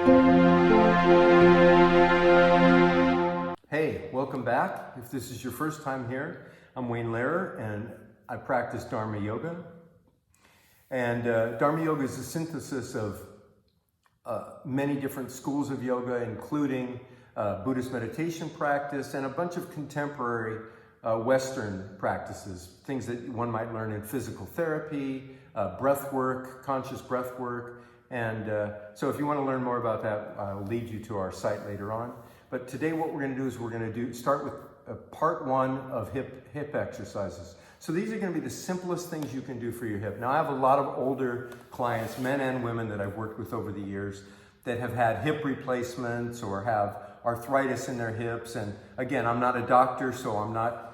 Hey, welcome back. If this is your first time here, I'm Wayne Lehrer and I practice Dharma yoga. And Dharma yoga is a synthesis of many different schools of yoga, including Buddhist meditation practice and a bunch of contemporary Western practices, things that one might learn in physical therapy, breath work, conscious breath work. And so if you want to learn more about that, I'll lead you to our site later on. But today what we're going to do is we're going to start with part one of hip exercises. So these are going to be the simplest things you can do for your hip. Now I have a lot of older clients, men and women, that I've worked with over the years that have had hip replacements or have arthritis in their hips. And again, I'm not a doctor, so I'm not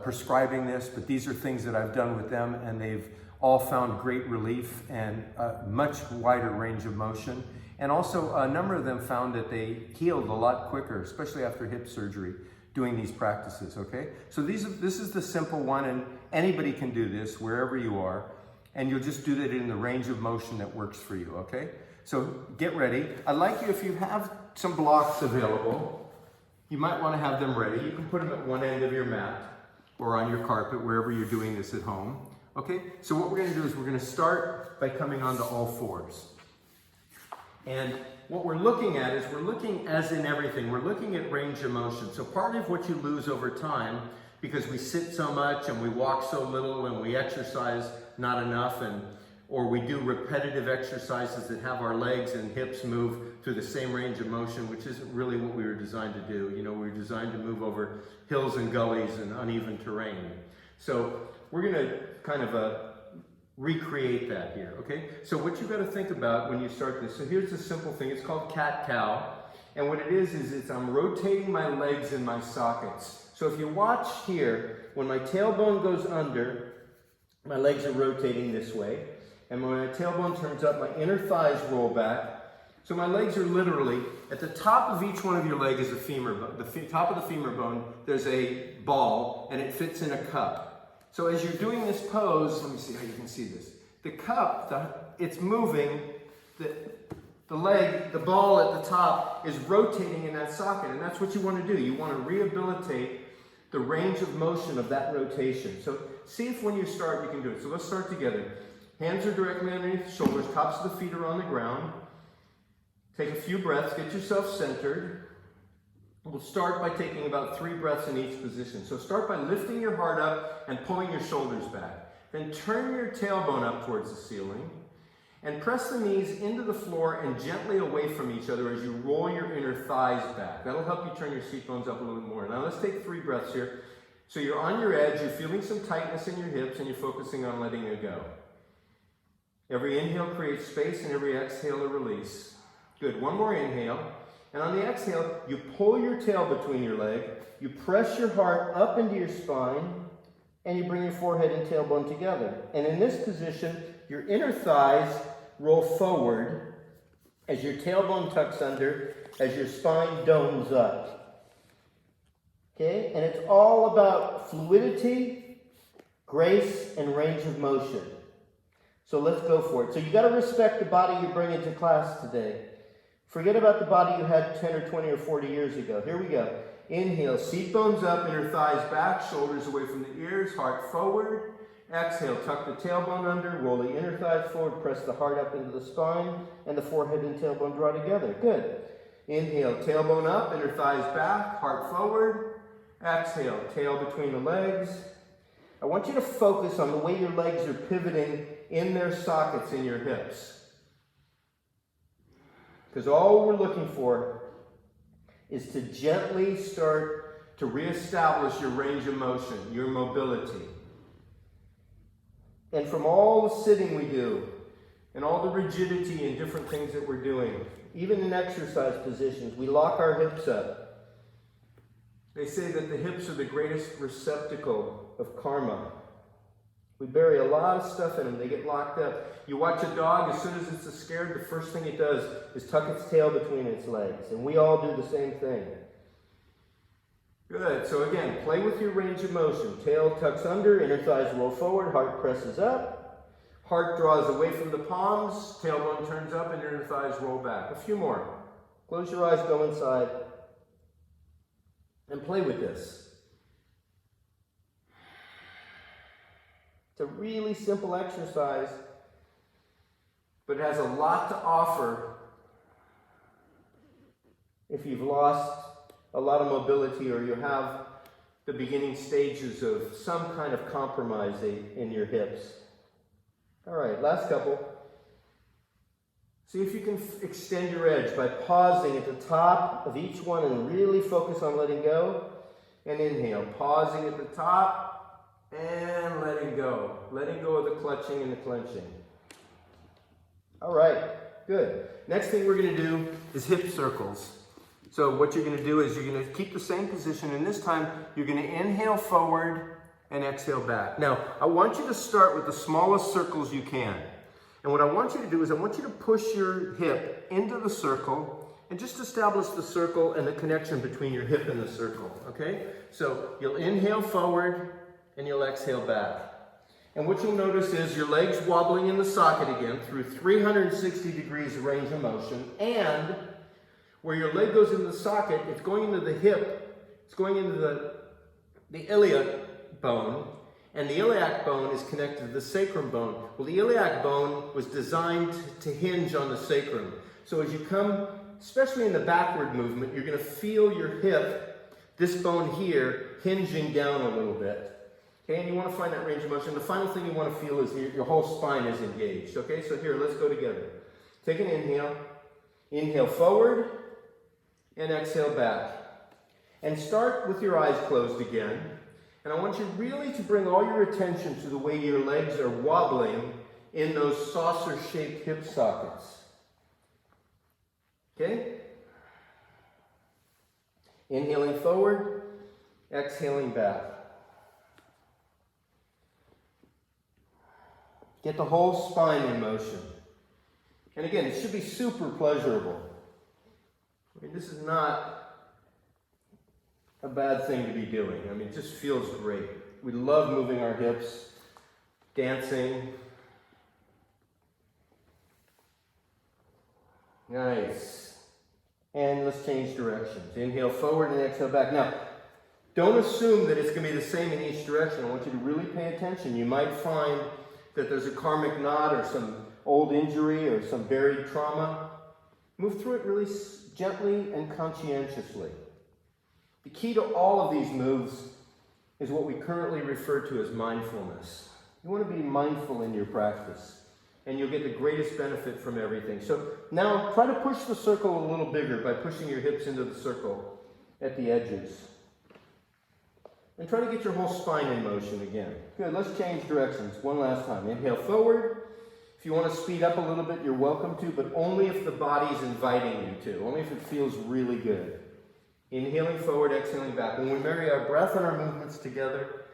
prescribing this, but these are things that I've done with them, and they've all found great relief and a much wider range of motion. And also a number of them found that they healed a lot quicker, especially after hip surgery, doing these practices, okay? So this is the simple one, and anybody can do this wherever you are, and you'll just do that in the range of motion that works for you, okay? So get ready. I'd like you, if you have some blocks available, you might want to have them ready. You can put them at one end of your mat or on your carpet, wherever you're doing this at home. Okay, so what we're going to do is we're going to start by coming onto all fours. And what we're looking at is we're looking, as in everything, we're looking at range of motion. So part of what you lose over time, because we sit so much and we walk so little and we exercise not enough, or we do repetitive exercises that have our legs and hips move through the same range of motion, which isn't really what we were designed to do. You know, we were designed to move over hills and gullies and uneven terrain. So we're going to kind of recreate that here, okay? So what you've got to think about when you start this, so here's the simple thing, it's called cat-cow, and what it is I'm rotating my legs in my sockets. So if you watch here, when my tailbone goes under, my legs are rotating this way, and when my tailbone turns up, my inner thighs roll back. So my legs are literally, at the top of each one of your leg is a femur bone. The top of the femur bone, there's a ball, and it fits in a cup. So as you're doing this pose, let me see how you can see this. The cup, it's moving, the leg, the ball at the top is rotating in that socket, and that's what you want to do. You want to rehabilitate the range of motion of that rotation. So see if when you start you can do it. So let's start together. Hands are directly underneath the shoulders, tops of the feet are on the ground. Take a few breaths, get yourself centered. We'll start by taking about 3 breaths in each position. So start by lifting your heart up and pulling your shoulders back. Then turn your tailbone up towards the ceiling and press the knees into the floor and gently away from each other as you roll your inner thighs back. That'll help you turn your seat bones up a little more. Now let's take 3 breaths here. So you're on your edge, you're feeling some tightness in your hips, and you're focusing on letting it go. Every inhale creates space, and every exhale a release. Good, one more inhale. And on the exhale, you pull your tail between your leg, you press your heart up into your spine, and you bring your forehead and tailbone together. And in this position, your inner thighs roll forward as your tailbone tucks under, as your spine domes up. Okay? And it's all about fluidity, grace, and range of motion. So let's go for it. So you got to respect the body you bring into class today. Forget about the body you had 10 or 20 or 40 years ago. Here we go. Inhale, seat bones up, inner thighs back, shoulders away from the ears, heart forward. Exhale, tuck the tailbone under, roll the inner thighs forward, press the heart up into the spine, and the forehead and tailbone draw together. Good. Inhale, tailbone up, inner thighs back, heart forward. Exhale, tail between the legs. I want you to focus on the way your legs are pivoting in their sockets in your hips. Because all we're looking for is to gently start to reestablish your range of motion, your mobility. And from all the sitting we do, and all the rigidity and different things that we're doing, even in exercise positions, we lock our hips up. They say that the hips are the greatest receptacle of karma. We bury a lot of stuff in them. They get locked up. You watch a dog, as soon as it's scared, the first thing it does is tuck its tail between its legs. And we all do the same thing. Good. So again, play with your range of motion. Tail tucks under, inner thighs roll forward, heart presses up. Heart draws away from the palms, tailbone turns up, and inner thighs roll back. A few more. Close your eyes, go inside, and play with this. It's a really simple exercise, but it has a lot to offer if you've lost a lot of mobility or you have the beginning stages of some kind of compromise in your hips. All right, last couple. See if you can extend your edge by pausing at the top of each one and really focus on letting go. And inhale, pausing at the top and letting go. Letting go of the clutching and the clenching. All right, good. Next thing we're going to do is hip circles. So what you're going to do is you're going to keep the same position, and this time you're going to inhale forward and exhale back. Now, I want you to start with the smallest circles you can. And what I want you to do is I want you to push your hip into the circle and just establish the circle and the connection between your hip and the circle, okay? So you'll inhale forward and you'll exhale back. And what you'll notice is your legs wobbling in the socket again through 360 degrees of range of motion, and where your leg goes into the socket, it's going into the hip, it's going into the iliac bone, and the iliac bone is connected to the sacrum bone. Well, the iliac bone was designed to hinge on the sacrum. So as you come, especially in the backward movement, you're going to feel your hip, this bone here, hinging down a little bit. Okay, and you want to find that range of motion. The final thing you want to feel is your whole spine is engaged. Okay, so here, let's go together. Take an inhale. Inhale forward and exhale back. And start with your eyes closed again. And I want you really to bring all your attention to the way your legs are wobbling in those saucer-shaped hip sockets. Okay? Inhaling forward, exhaling back. Get the whole spine in motion. And again, it should be super pleasurable. I mean, this is not a bad thing to be doing. I mean, it just feels great. We love moving our hips, dancing. Nice. And let's change directions. Inhale forward and exhale back. Now, don't assume that it's going to be the same in each direction. I want you to really pay attention. You might find that there's a karmic knot or some old injury or some buried trauma. Move through it really gently and conscientiously. The key to all of these moves is what we currently refer to as mindfulness. You want to be mindful in your practice, and you'll get the greatest benefit from everything. So now try to push the circle a little bigger by pushing your hips into the circle at the edges. And try to get your whole spine in motion again. Good, let's change directions one last time. Inhale forward. If you want to speed up a little bit, you're welcome to, but only if the body's inviting you to, only if it feels really good. Inhaling forward, exhaling back. When we marry our breath and our movements together,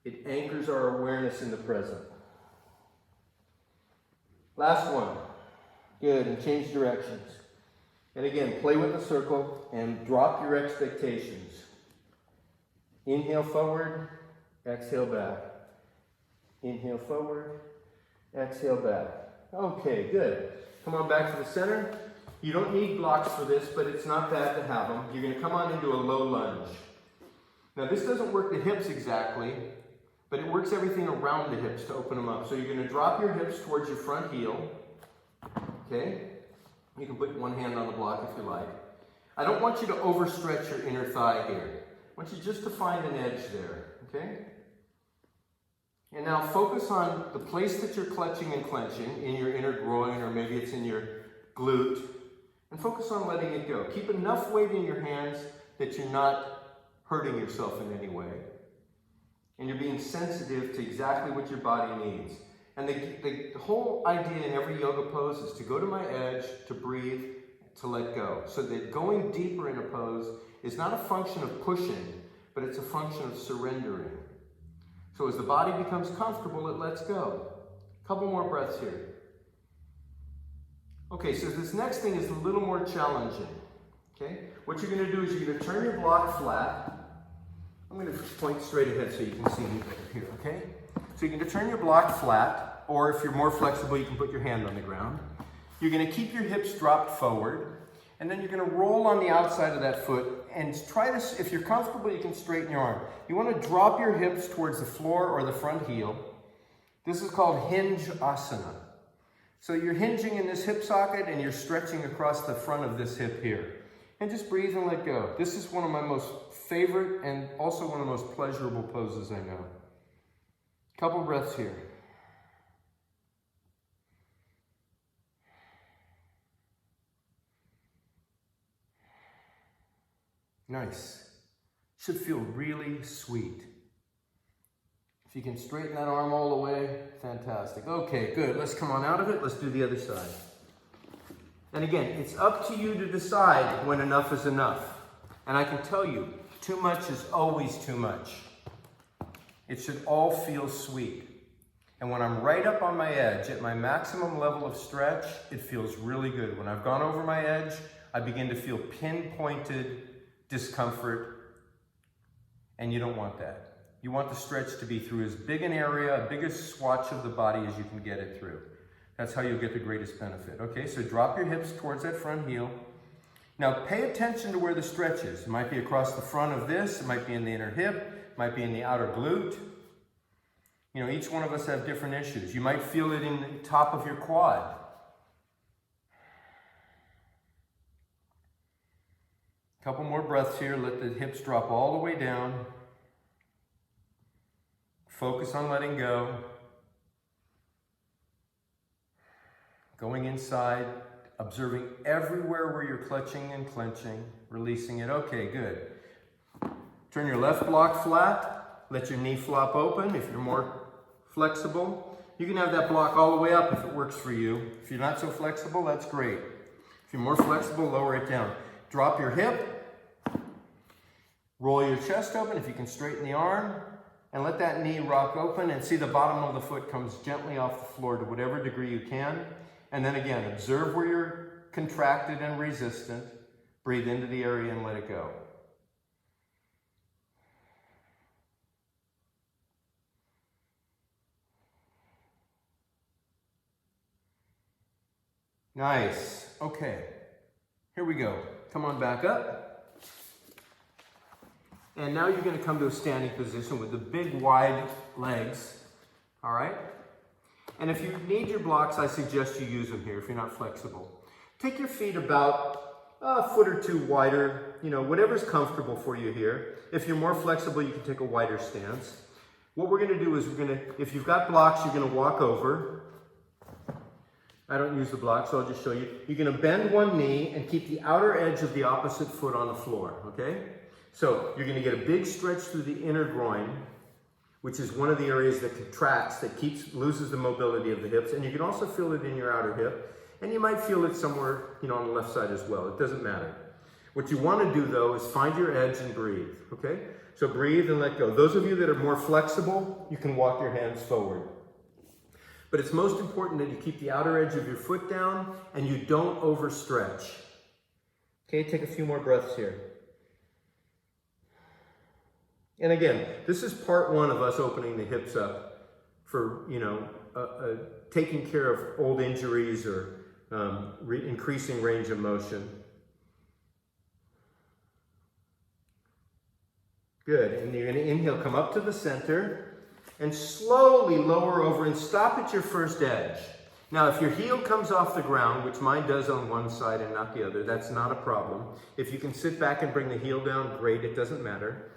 it anchors our awareness in the present. Last one. Good, and change directions. And again, play with the circle and drop your expectations. Inhale forward, exhale back. Inhale forward, exhale back. Okay, good. Come on back to the center. You don't need blocks for this, but it's not bad to have them. You're going to come on into a low lunge. Now, this doesn't work the hips exactly, but it works everything around the hips to open them up. So you're going to drop your hips towards your front heel. Okay? You can put one hand on the block if you like. I don't want you to overstretch your inner thigh here. I want you just to find an edge there. Okay? And now focus on the place that you're clutching and clenching, in your inner groin, or maybe it's in your glute, and focus on letting it go. Keep enough weight in your hands that you're not hurting yourself in any way. And you're being sensitive to exactly what your body needs. And the whole idea in every yoga pose is to go to my edge, to breathe, to let go. So that going deeper in a pose is not a function of pushing, but it's a function of surrendering. So as the body becomes comfortable, it lets go. A couple more breaths here. Okay, so this next thing is a little more challenging. Okay? What you're going to do is you're going to turn your block flat. I'm going to point straight ahead so you can see me better here, okay? So you're going to turn your block flat. or if you're more flexible, you can put your hand on the ground. You're going to keep your hips dropped forward, and then you're going to roll on the outside of that foot and try to, if you're comfortable, you can straighten your arm. You want to drop your hips towards the floor or the front heel. This is called hinge asana. So you're hinging in this hip socket and you're stretching across the front of this hip here. And just breathe and let go. This is one of my most favorite and also one of the most pleasurable poses I know. Couple breaths here. Nice. Should feel really sweet. If you can straighten that arm all the way, fantastic. Okay, good. Let's come on out of it. Let's do the other side. And again, it's up to you to decide when enough is enough. And I can tell you, too much is always too much. It should all feel sweet. And when I'm right up on my edge, at my maximum level of stretch, it feels really good. When I've gone over my edge, I begin to feel pinpointed discomfort, and you don't want that. You want the stretch to be through as big an area, a biggest swatch of the body as you can get it through. That's how you'll get the greatest benefit. Okay, so drop your hips towards that front heel. Now pay attention to where the stretch is. It might be across the front of this, it might be in the inner hip, it might be in the outer glute. You know, each one of us have different issues. You might feel it in the top of your quad. Couple more breaths here. Let the hips drop all the way down. Focus on letting go. Going inside, observing everywhere where you're clutching and clenching, releasing it. Okay, good. Turn your left block flat. Let your knee flop open if you're more flexible. You can have that block all the way up if it works for you. If you're not so flexible, that's great. If you're more flexible, lower it down. Drop your hip. Roll your chest open if you can straighten the arm, and let that knee rock open and see the bottom of the foot comes gently off the floor to whatever degree you can. And then again, observe where you're contracted and resistant. Breathe into the area and let it go. Nice. Okay. Here we go. Come on back up. And now you're going to come to a standing position with the big wide legs, all right? And if you need your blocks, I suggest you use them here if you're not flexible. Take your feet about a foot or two wider, you know, whatever's comfortable for you here. If you're more flexible, you can take a wider stance. What we're going to do is if you've got blocks, you're going to walk over. I don't use the blocks, so I'll just show you. You're going to bend one knee and keep the outer edge of the opposite foot on the floor, okay? So you're going to get a big stretch through the inner groin, which is one of the areas that contracts, that loses the mobility of the hips. And you can also feel it in your outer hip. And you might feel it somewhere, you know, on the left side as well. It doesn't matter. What you want to do, though, is find your edge and breathe, okay? So breathe and let go. Those of you that are more flexible, you can walk your hands forward. But it's most important that you keep the outer edge of your foot down and you don't overstretch. Okay, take a few more breaths here. And again, this is part one of us opening the hips up for, you know, taking care of old injuries or increasing range of motion. Good. And you're going to inhale, come up to the center, and slowly lower over and stop at your first edge. Now, if your heel comes off the ground, which mine does on one side and not the other, that's not a problem. If you can sit back and bring the heel down, great, it doesn't matter.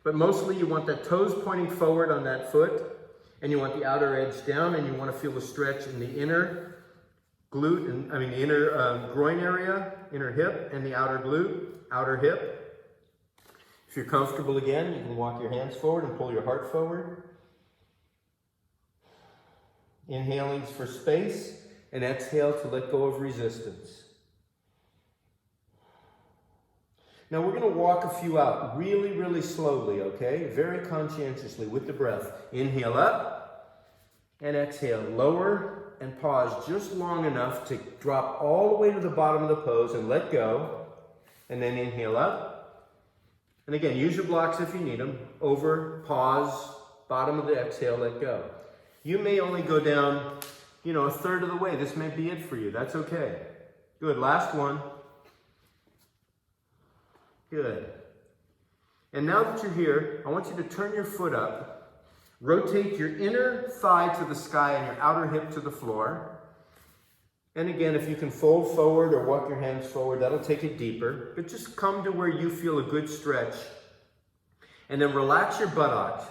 But mostly you want the toes pointing forward on that foot, and you want the outer edge down, and you want to feel the stretch in the inner glute, the inner groin area, inner hip, and the outer glute, outer hip. If you're comfortable again, you can walk your hands forward and pull your heart forward. Inhaling for space, and exhale to let go of resistance. Now we're going to walk a few out really, really slowly, okay? Very conscientiously with the breath. Inhale up and exhale. Lower and pause just long enough to drop all the way to the bottom of the pose and let go. And then inhale up. And again, use your blocks if you need them. Over, pause, bottom of the exhale, let go. You may only go down, you know, a third of the way. This may be it for you. That's okay. Good. Last one. Good. And now that you're here, I want you to turn your foot up. Rotate your inner thigh to the sky and your outer hip to the floor. And again, if you can fold forward or walk your hands forward, that'll take it deeper. But just come to where you feel a good stretch. And then relax your buttocks.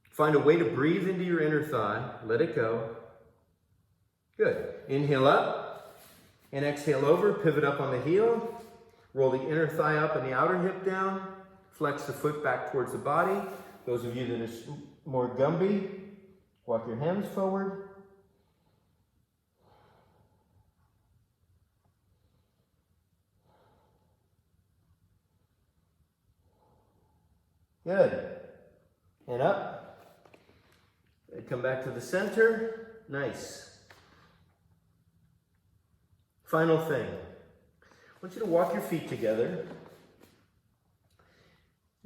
Find a way to breathe into your inner thigh. Let it go. Good. Inhale up. And exhale over. Pivot up on the heel. Roll the inner thigh up and the outer hip down. Flex the foot back towards the body. Those of you that are more Gumby, walk your hands forward. Good. And up. Come back to the center. Nice. Final thing. I want you to walk your feet together.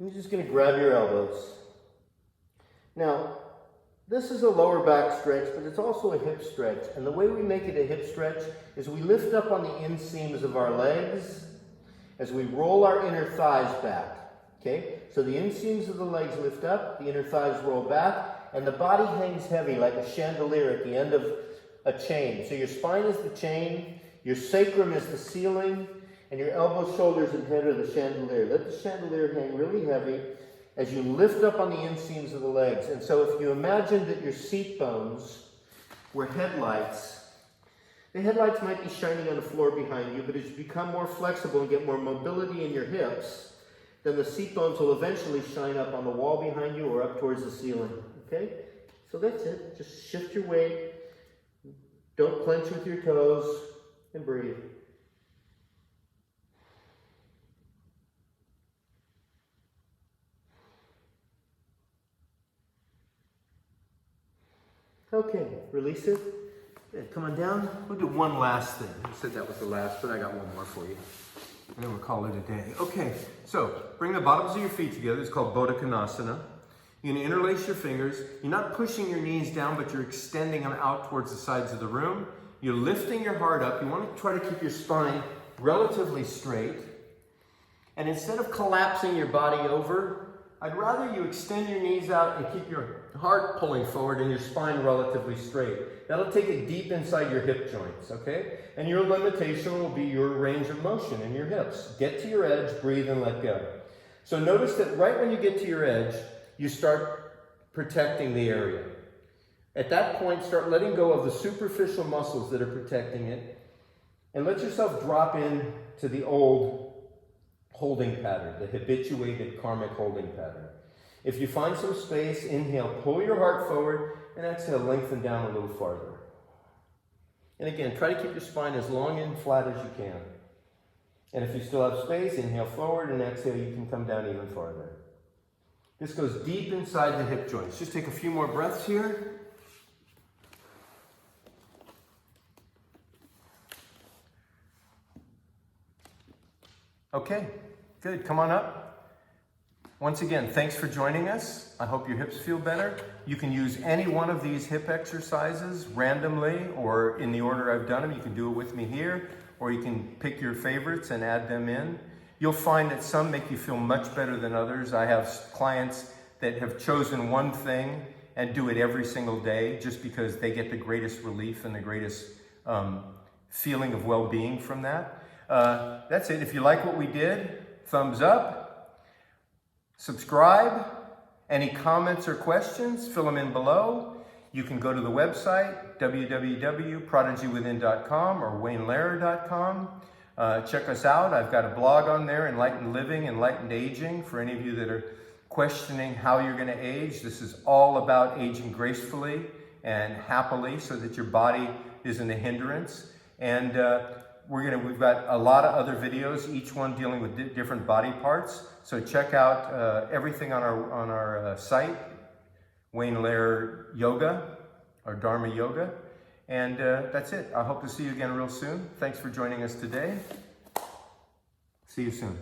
You're just going to grab your elbows. Now, this is a lower back stretch, but it's also a hip stretch. And the way we make it a hip stretch is we lift up on the inseams of our legs as we roll our inner thighs back. Okay? So the inseams of the legs lift up, the inner thighs roll back, and the body hangs heavy like a chandelier at the end of a chain. So your spine is the chain, your sacrum is the ceiling, and your elbows, shoulders, and head are the chandelier. Let the chandelier hang really heavy as you lift up on the inseams of the legs. And so if you imagine that your seat bones were headlights, the headlights might be shining on the floor behind you, but as you become more flexible and get more mobility in your hips, then the seat bones will eventually shine up on the wall behind you or up towards the ceiling. Okay? So that's it. Just shift your weight. Don't clench with your toes. And breathe. Okay, release it. Good. Come on down. We'll do one last thing. I said that was the last, but I got one more for you. And then we'll call it a day. Okay, so bring the bottoms of your feet together. It's called Bodakanasana. You're going to interlace your fingers. You're not pushing your knees down, but you're extending them out towards the sides of the room. You're lifting your heart up. You want to try to keep your spine relatively straight. And instead of collapsing your body over, I'd rather you extend your knees out and keep your heart pulling forward and your spine relatively straight. That'll take it deep inside your hip joints, okay? And your limitation will be your range of motion in your hips. Get to your edge, breathe, and let go. So notice that right when you get to your edge, you start protecting the area. At that point, start letting go of the superficial muscles that are protecting it, and let yourself drop in to the old holding pattern, the habituated karmic holding pattern. If you find some space, inhale, pull your heart forward, and exhale, lengthen down a little farther. And again, try to keep your spine as long and flat as you can. And if you still have space, inhale forward, and exhale, you can come down even farther. This goes deep inside the hip joints. Just take a few more breaths here. Okay, good. Come on up. Once again, thanks for joining us. I hope your hips feel better. You can use any one of these hip exercises randomly or in the order I've done them. You can do it with me here, or you can pick your favorites and add them in. You'll find that some make you feel much better than others. I have clients that have chosen one thing and do it every single day just because they get the greatest relief and the greatest feeling of well-being from that. That's it. If you like what we did, thumbs up, subscribe. Any comments or questions, fill them in below. You can go to the website, www.prodigywithin.com or waynelehrer.com. Check us out. I've got a blog on there, Enlightened Living, Enlightened Aging, for any of you that are questioning how you're going to age. This is all about aging gracefully and happily so that your body isn't a hindrance. And we've got a lot of other videos, each one dealing with different body parts. So check out everything on our site, Wayne Lehrer Yoga, or Dharma Yoga. And that's it. I hope to see you again real soon. Thanks for joining us today. See you soon.